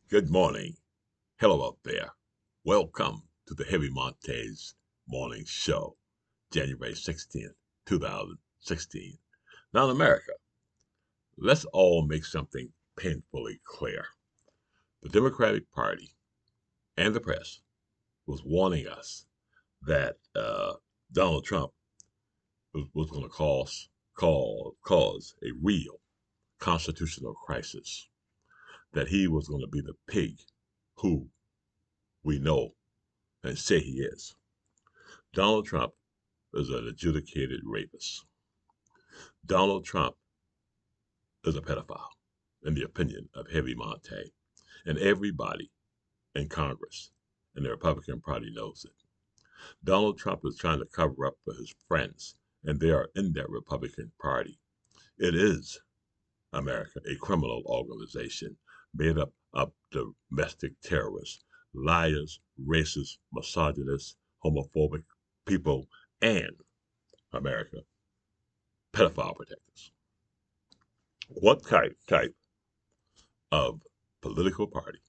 Good morning. Hello out there. Welcome to the Heavy Montae's Morning Show, January 16th, 2016. Now in America, let's all make something painfully clear. The Democratic Party and the press was warning us that Donald Trump was going to cause a real constitutional crisis, that he was going to be the pig who we know and say he is. Donald Trump is an adjudicated rapist. Donald Trump is a pedophile, in the opinion of Heavy Montae. And everybody in Congress and the Republican Party knows it. Donald Trump is trying to cover up for his friends, and they are in that Republican Party. It is, America, a criminal organization made up of domestic terrorists, liars, racists, misogynists, homophobic people, and, America, pedophile protectors. What type of political party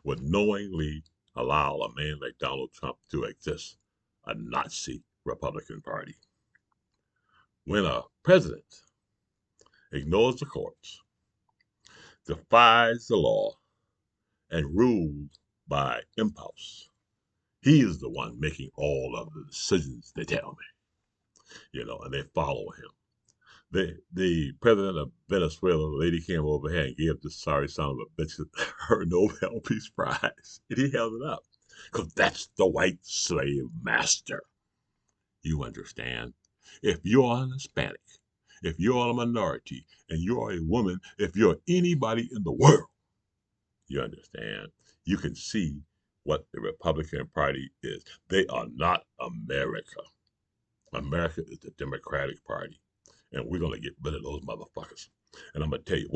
would knowingly allow a man like Donald Trump to exist? A Nazi Republican Party. When a president ignores the courts, defies the law, and rules by impulse, he is the one making all of the decisions, they tell me, and they follow him. The president of Venezuela, the lady came over here and gave this sorry son of a bitch her Nobel Peace Prize. And he held it up. Because that's the white slave master. You understand? If you're an Hispanic, if you're a minority, and you're a woman, if you're anybody in the world, you understand? You can see what the Republican Party is. They are not America. America is the Democratic Party. And we're going to get rid of those motherfuckers. And I'm going to tell you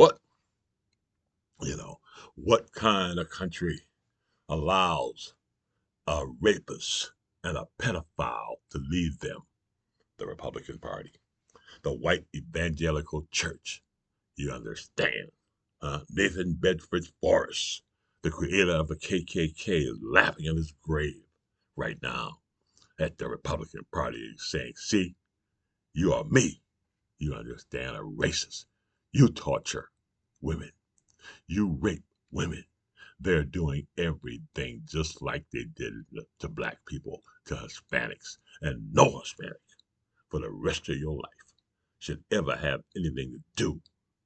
what kind of country allows a rapist and a pedophile to lead them? The Republican Party, the white evangelical church. You understand? Nathan Bedford Forrest, the creator of the KKK, is laughing in his grave right now at the Republican Party, saying, see, you are me. You understand? A racist. You torture women. You rape women. They're doing everything just like they did to black people, to Hispanics, and no Hispanic for the rest of your life should ever have anything to do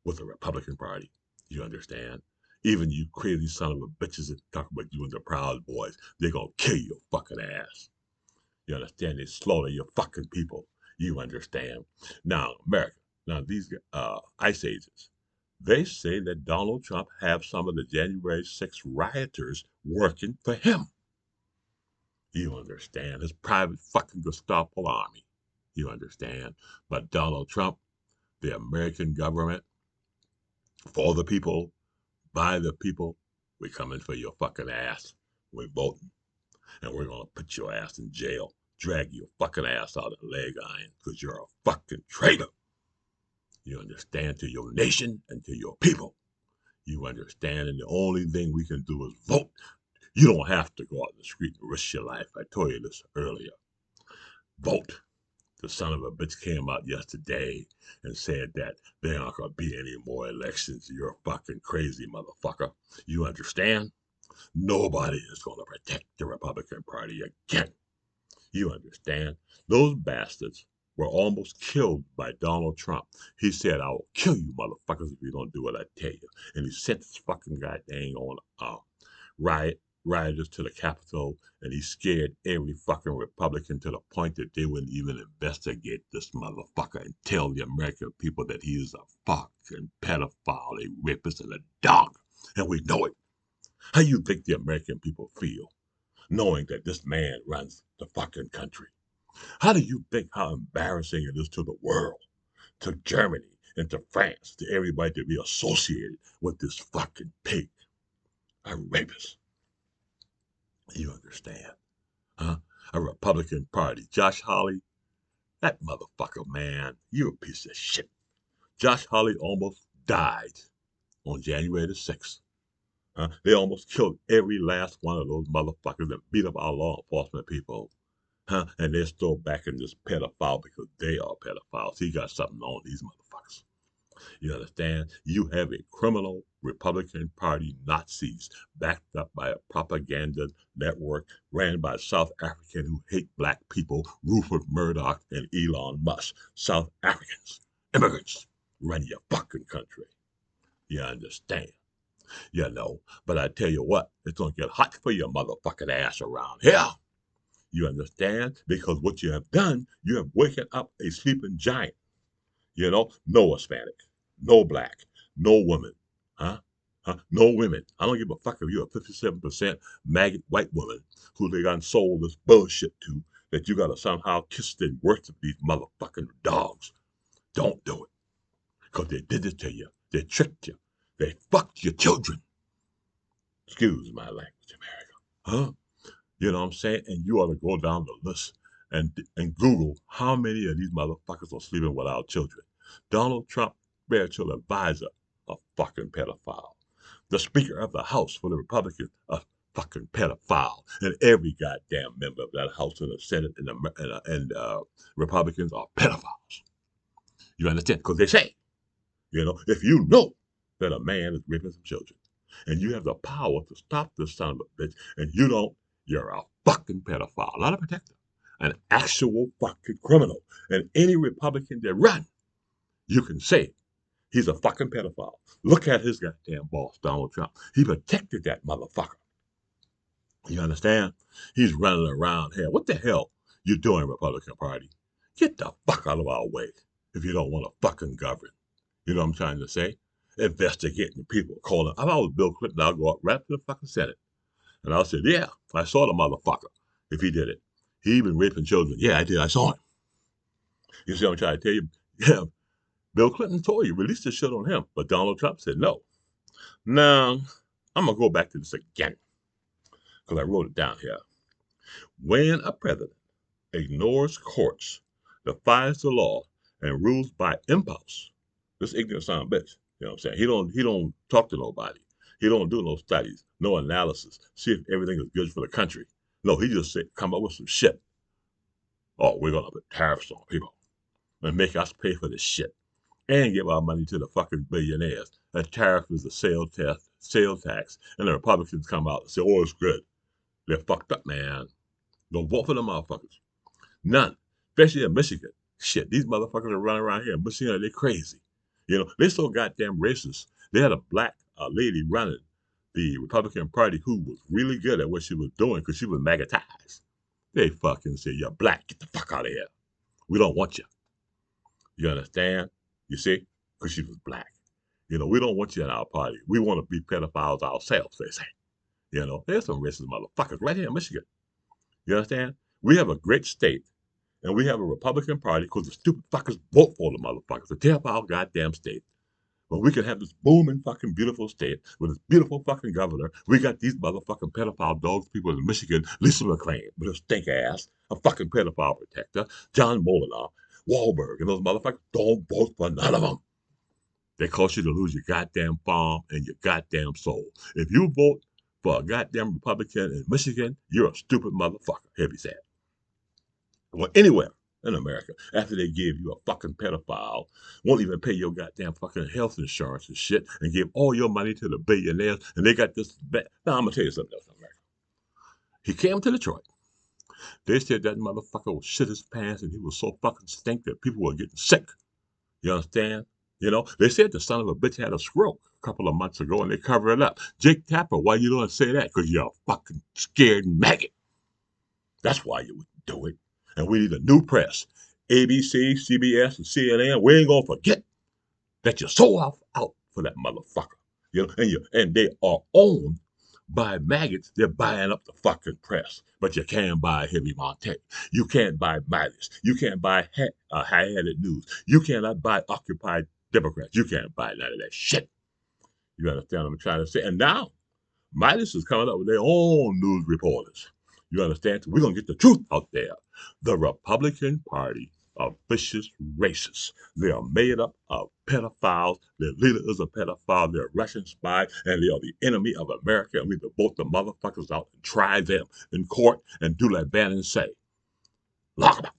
with the Republican Party. You understand? Even you crazy son of a bitches that talk about you and the Proud Boys, they're going to kill your fucking ass. You understand? They slaughter your fucking people. You understand? Now, America, these ICE agents, they say that Donald Trump have some of the January 6th rioters working for him. You understand? His private fucking Gestapo army. You understand? But Donald Trump, the American government, for the people, by the people, we coming for your fucking ass. We're voting. And we're going to put your ass in jail. Drag your fucking ass out of the leg iron because you're a fucking traitor. You understand? To your nation and to your people. You understand? And the only thing we can do is vote. You don't have to go out in the street and risk your life. I told you this earlier. Vote. The son of a bitch came out yesterday and said that there aren't going to be any more elections. You're a fucking crazy motherfucker. You understand? Nobody is going to protect the Republican Party again. You understand? Those bastards were almost killed by Donald Trump. He said, I will kill you motherfuckers if you don't do what I tell you. And he sent this fucking goddamn on rioters to the Capitol, and he scared every fucking Republican to the point that they wouldn't even investigate this motherfucker and tell the American people that he is a fucking pedophile, a rapist, and a dog. And we know it. How you think the American people feel knowing that this man runs the fucking country? How do you think how embarrassing it is to the world, to Germany, and to France, to everybody to be associated with this fucking pig, a rapist? You understand? Huh? A Republican Party. Josh Hawley, that motherfucker, man, you a piece of shit. Josh Hawley almost died on January the 6th They almost killed every last one of those motherfuckers that beat up our law enforcement people. And they're still backing this pedophile because they are pedophiles. He got something on these motherfuckers. You understand? You have a criminal Republican Party Nazis backed up by a propaganda network ran by South Africans who hate black people, Rupert Murdoch and Elon Musk. South Africans, immigrants, run your fucking country. You understand? You know, but I tell you what, it's going to get hot for your motherfucking ass around here. You understand? Because what you have done, you have waken up a sleeping giant. You know, no Hispanic, no black, no woman, no women. I don't give a fuck if you're a 57% maggot white woman who they got sold this bullshit to that you got to somehow kiss the worst of these motherfucking dogs. Don't do it. Because they did it to you. They tricked you. They fucked your children. Excuse my language, America. You know what I'm saying? And you ought to go down the list and Google how many of these motherfuckers are sleeping with our children. Donald Trump, spiritual advisor, a fucking pedophile. The Speaker of the House for the Republicans, a fucking pedophile. And every goddamn member of that House and the Senate and Republicans are pedophiles. You understand? Because they say, you know, if you know that a man is raping some children and you have the power to stop this son of a bitch and you don't, you're a fucking pedophile, not a protector, an actual fucking criminal. And any Republican that run, you can say he's a fucking pedophile. Look at his goddamn boss, Donald Trump. He protected that motherfucker. You understand? He's running around here. What the hell you doing, Republican Party? Get the fuck out of our way if you don't want to fucking govern. You know what I'm trying to say? Investigating people, calling. If I was Bill Clinton, I'll go up right to the fucking Senate. And I'll say, yeah, I saw the motherfucker if he did it. He been raping children. Yeah, I did. I saw him. You see what I'm trying to tell you? Yeah, Bill Clinton told you, release this shit on him. But Donald Trump said no. Now, I'm going to go back to this again because I wrote it down here. When a president ignores courts, defies the law, and rules by impulse, this ignorant son of a bitch, you know what I'm saying? He don't talk to nobody. He don't do no studies, no analysis, see if everything is good for the country. No, he just said, come up with some shit. Oh, we're going to put tariffs on people and make us pay for this shit and give our money to the fucking billionaires. A tariff is a sales tax, and the Republicans come out and say, oh, it's good. They're fucked up, man. Don't vote for them motherfuckers. None. Especially in Michigan. Shit, these motherfuckers are running around here in Michigan, they're crazy. You know, they're so goddamn racist. They had a black lady running the Republican Party who was really good at what she was doing because she was magnetized. They fucking said, you're black, get the fuck out of here. We don't want you. You understand? You see? Because she was black. You know, we don't want you in our party. We want to be pedophiles ourselves, they say. You know, there's some racist motherfuckers right here in Michigan. You understand? We have a great state, and we have a Republican Party because the stupid fuckers vote for the motherfuckers to tear up our goddamn state. But we can have this booming fucking beautiful state with this beautiful fucking governor. We got these motherfucking pedophile dogs people in Michigan, Lisa McClain with her stink ass, a fucking pedophile protector, John Molinaw, Wahlberg, and those motherfuckers don't vote for none of them. They cause you to lose your goddamn farm and your goddamn soul. If you vote for a goddamn Republican in Michigan, you're a stupid motherfucker, heavy said. Well, anywhere in America, after they give you a fucking pedophile, won't even pay your goddamn fucking health insurance and shit, and give all your money to the billionaires, and they got this. Now, I'm going to tell you something else in America. He came to Detroit. They said that motherfucker would shit his pants, and he was so fucking stink that people were getting sick. You understand? You know, they said the son of a bitch had a stroke a couple of months ago, and they covered it up. Jake Tapper, why you don't say that? Because you're a fucking scared maggot. That's why you wouldn't do it. And we need a new press. ABC, CBS, and CNN. We ain't gonna forget that you sold out for that motherfucker. You know, and they are owned by maggots. They're buying up the fucking press. But you can't buy Heavy Montae. You can't buy Midas. You can't buy high-headed news. You cannot buy Occupied Democrats. You can't buy none of that shit. You understand what I'm trying to say? And now, Midas is coming up with their own news reporters. You understand? We're going to get the truth out there. The Republican Party of vicious racists. They are made up of pedophiles. Their leader is a pedophile. They're a Russian spy, and they are the enemy of America. And we need to vote the motherfuckers out and try them in court and do like Bannon say. Lock them up.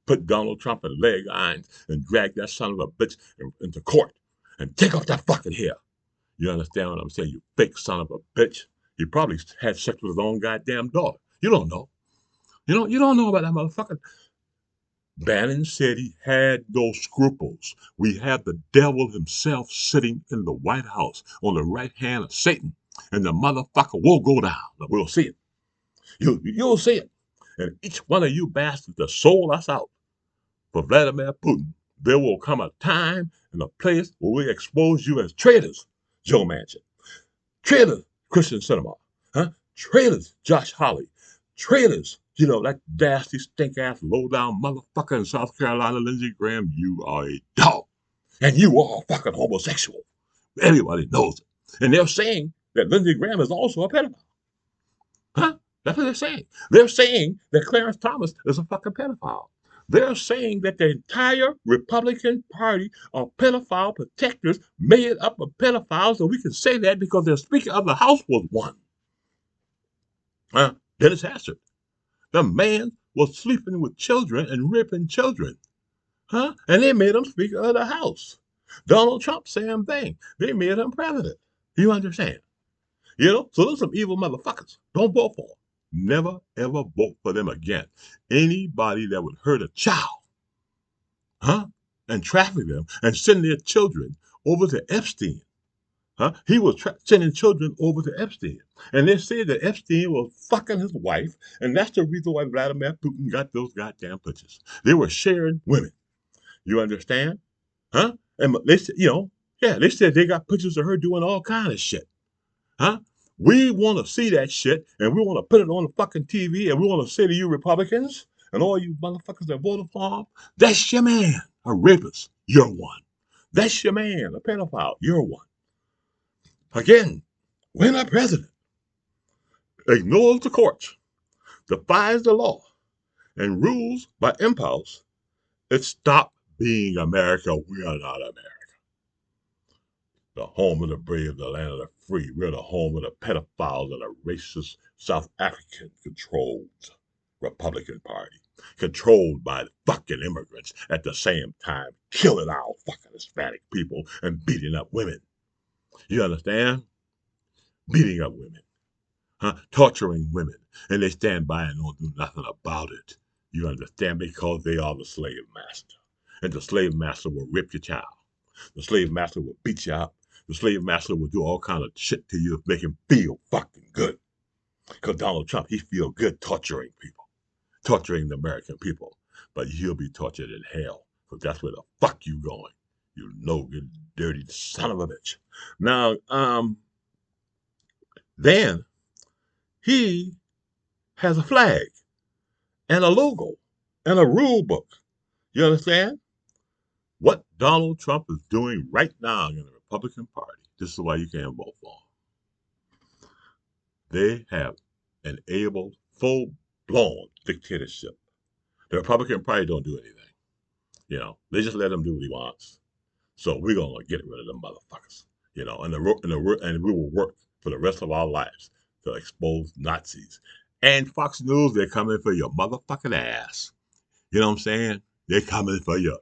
Put Donald Trump in leg irons and drag that son of a bitch into court and take off that fucking hair. You understand what I'm saying? You fake son of a bitch. He probably had sex with his own goddamn daughter. You don't know. You don't know about that motherfucker. Bannon said he had no scruples. We have the devil himself sitting in the White House on the right hand of Satan, and the motherfucker will go down. We'll see it. You'll see it. And each one of you bastards that sold us out for Vladimir Putin, there will come a time and a place where we expose you as traitors, Joe Manchin. Traitors, Christian Cinema. Huh? Traitors, Josh Hawley. Traitors, that nasty, stink-ass, low-down motherfucker in South Carolina, Lindsey Graham. You are a dog. And you are a fucking homosexual. Everybody knows it. And they're saying that Lindsey Graham is also a pedophile. Huh? That's what they're saying. They're saying that Clarence Thomas is a fucking pedophile. They're saying that the entire Republican Party are pedophile protectors made up of pedophiles, and we can say that because their Speaker of the House was one. Dennis Hastert. The man was sleeping with children and raping children. And they made him Speaker of the House. Donald Trump, same thing. They made him president. You understand? So those are some evil motherfuckers. Don't vote for them. Never, ever vote for them again. Anybody that would hurt a child, and traffic them and send their children over to Epstein. He was sending children over to Epstein. And they said that Epstein was fucking his wife, and that's the reason why Vladimir Putin got those goddamn pictures. They were sharing women. You understand? And they said, they said they got pictures of her doing all kind of shit. We want to see that shit, and we want to put it on the fucking TV, and we want to say to you Republicans and all you motherfuckers that voted for him, that's your man, a rapist, you're one. That's your man, a pedophile, you're one. Again, when a president ignores the courts, defies the law, and rules by impulse, it stopped being America. We are not America. The home of the brave, the land of the free. We're the home of the pedophiles and the racist South African-controlled Republican Party, controlled by the fucking immigrants at the same time, killing our fucking Hispanic people and beating up women. You understand? Beating up women. Torturing women. And they stand by and don't do nothing about it. You understand? Because they are the slave master. And the slave master will rip your child. The slave master will beat you up. The slave master will do all kind of shit to you to make him feel fucking good. Because Donald Trump, he feel good torturing people. Torturing the American people. But he'll be tortured in hell. Because that's where the fuck you going. You no-good, dirty son of a bitch. Now, then, he has a flag and a logo and a rule book. You understand? What Donald Trump is doing right now in the Republican Party, this is why you can't vote for him. They have enabled full-blown dictatorship. The Republican Party don't do anything. They just let him do what he wants. So we're going to get rid of them motherfuckers. And we will work for the rest of our lives to expose Nazis. And Fox News, they're coming for your motherfucking ass. You know what I'm saying? They're coming for you.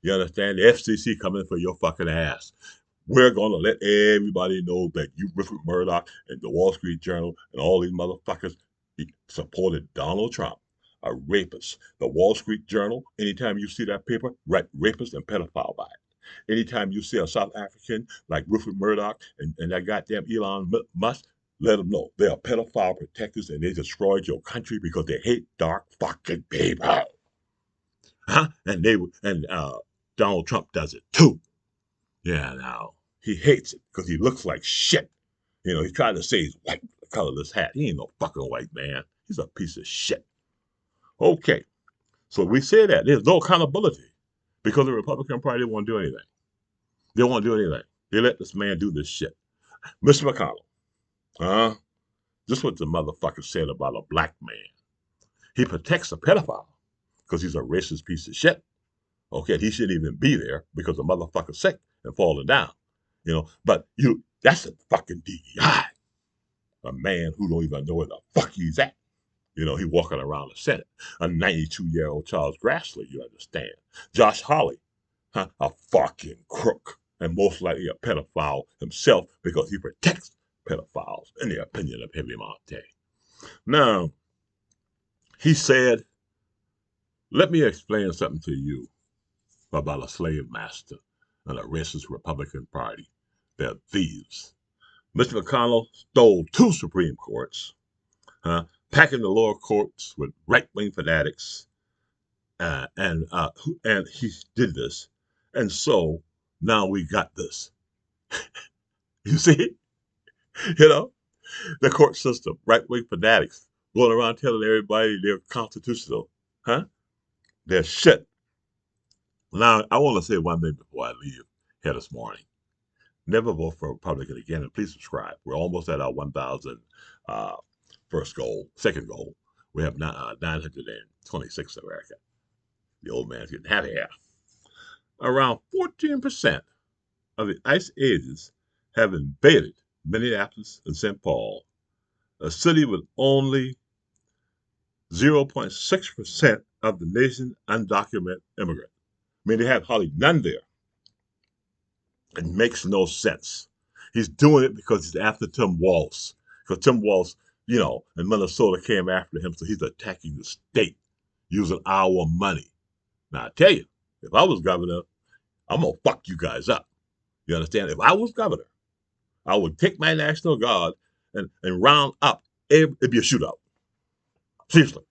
You understand? The FCC coming for your fucking ass. We're going to let everybody know that you, Rupert Murdoch, and the Wall Street Journal, and all these motherfuckers supported Donald Trump, a rapist. The Wall Street Journal, anytime you see that paper, write rapist and pedophile by it. Anytime you see a South African like Rupert Murdoch and that goddamn Elon Musk, let them know they are pedophile protectors and they destroyed your country because they hate dark fucking people. And Donald Trump does it too. Yeah, now he hates it because he looks like shit. He tried to say he's white with a colorless hat. He ain't no fucking white man. He's a piece of shit. Okay, so we say that there's no accountability because the Republican Party won't do anything. They won't do anything. They let this man do this shit. Mr. McConnell, this is what the motherfucker said about a black man. He protects a pedophile because he's a racist piece of shit. Okay, he shouldn't even be there because the motherfucker's sick and falling down. But that's a fucking DEI. A man who don't even know where the fuck he's at. He walking around the Senate. A 92-year-old Charles Grassley, you understand. Josh Hawley, a fucking crook, and most likely a pedophile himself because he protects pedophiles, in the opinion of Heavy Montae. Now, he said, let me explain something to you about a slave master and a racist Republican Party. They're thieves. Mr. McConnell stole 2 Supreme Courts, packing the lower courts with right-wing fanatics, and he did this. And so now we got this. You see? The court system, right-wing fanatics, going around telling everybody they're constitutional. They're shit. Now, I want to say one thing before I leave here this morning. Never vote for a Republican again, and please subscribe. We're almost at our 1,000 second goal. We have 926 in America. The old man's getting happy here. Around 14% of the ICE agents have invaded Minneapolis and St. Paul, a city with only 0.6% of the nation's undocumented immigrants. I mean, they have hardly none there. It makes no sense. He's doing it because he's after Tim Walz. Because Tim Walz, in Minnesota came after him, so he's attacking the state using our money. Now, I tell you, if I was governor, I'm going to fuck you guys up. You understand? If I was governor, I would take my National Guard and round up. It'd be a shootout. Seriously.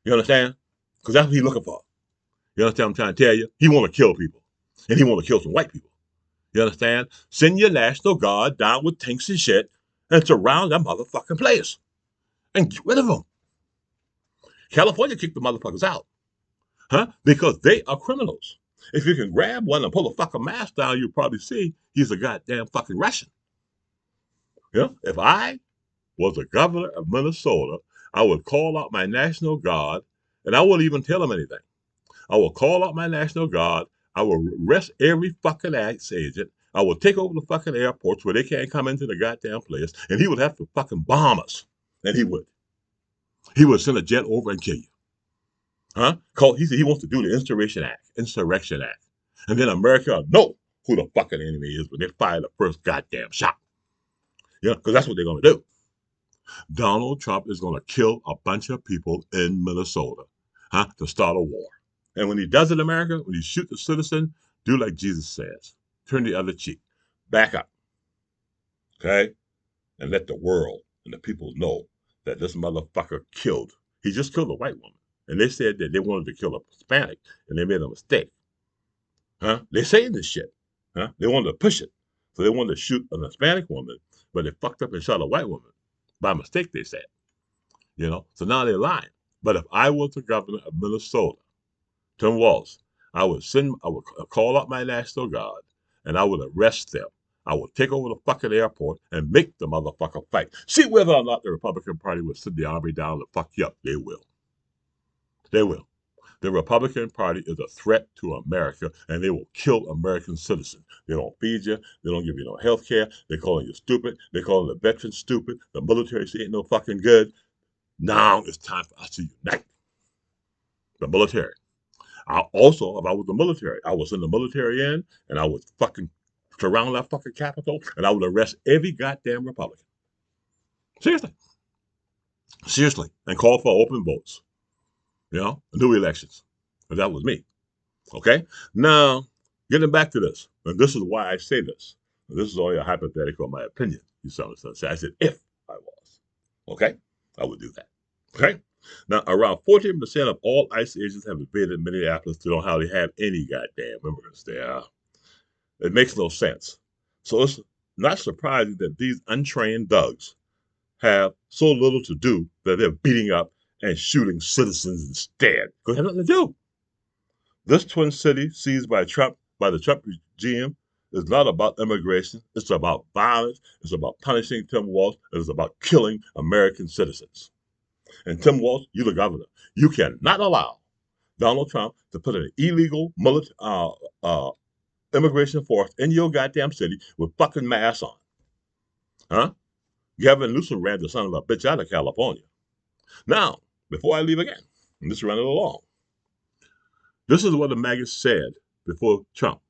You understand? Because that's what he's looking for. You understand what I'm trying to tell you? He want to kill people. And he want to kill some white people. You understand? Send your National Guard down with tanks and shit and surround that motherfucking place. And get rid of them. California kicked the motherfuckers out. Because they are criminals. If you can grab one and pull a fucking mask down, you'll probably see he's a goddamn fucking Russian. If I was the governor of Minnesota, I would call out my National Guard, and I wouldn't even tell him anything. I will call out my National Guard. I will arrest every fucking ICE agent. I will take over the fucking airports where they can't come into the goddamn place, and he would have to fucking bomb us. And he would. He would send a jet over and kill you. He said he wants to do the Insurrection Act. And then America will know who the fucking enemy is when they fire the first goddamn shot. Because that's what they're going to do. Donald Trump is going to kill a bunch of people in Minnesota, to start a war. And when he does it in America, when he shoots a citizen, do like Jesus says. Turn the other cheek. Back up. Okay? And let the world and the people know that this motherfucker killed. He just killed a white woman. And they said that they wanted to kill a Hispanic, and they made a mistake. They're saying this shit. They wanted to push it. So they wanted to shoot an Hispanic woman, but they fucked up and shot a white woman. By mistake, they said. So now they're lying. But if I was the governor of Minnesota, Tim Walz, I would call out my National Guard, and I would arrest them. I would take over the fucking airport and make the motherfucker fight. See whether or not the Republican Party will send the army down to fuck you up. They will. They will. The Republican Party is a threat to America, and they will kill American citizens. They don't feed you. They don't give you no health care. They're calling you stupid. They're calling the veterans stupid. The military ain't no fucking good. Now it's time for us to unite. The military. If I was the military, I would send the military in, and I would fucking surround that fucking Capitol, and I would arrest every goddamn Republican. Seriously. And call for open votes. New elections. But that was me. Okay? Now, getting back to this, and this is why I say this. This is only a hypothetical, my opinion. You saw what I said, if I was. Okay? I would do that. Okay? Now, around 14% of all ICE agents have invaded Minneapolis. They don't hardly have any goddamn immigrants there. It makes no sense. So it's not surprising that these untrained thugs have so little to do that they're beating up and shooting citizens instead. Because they have nothing to do. This twin city seized by the Trump regime is not about immigration. It's about violence. It's about punishing Tim Walz. It's about killing American citizens. And Tim Walz, you're the governor. You cannot allow Donald Trump to put an illegal immigration force in your goddamn city with fucking masks on. Huh? Gavin Newsom ran the son of a bitch out of California. Now, before I leave again, and just run it along, this is what the maggots said before Trump.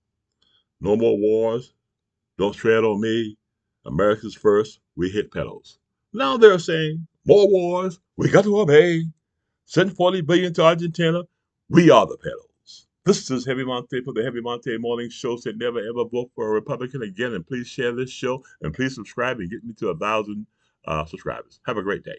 No more wars. Don't tread on me. America's first. We hit pedals. Now they're saying more wars. We got to obey. Send 40 billion to Argentina. We are the pedals. This is Heavy Montae for the Heavy Montae Morning Show. Said never ever vote for a Republican again. And please share this show and please subscribe and get me to 1,000 subscribers. Have a great day.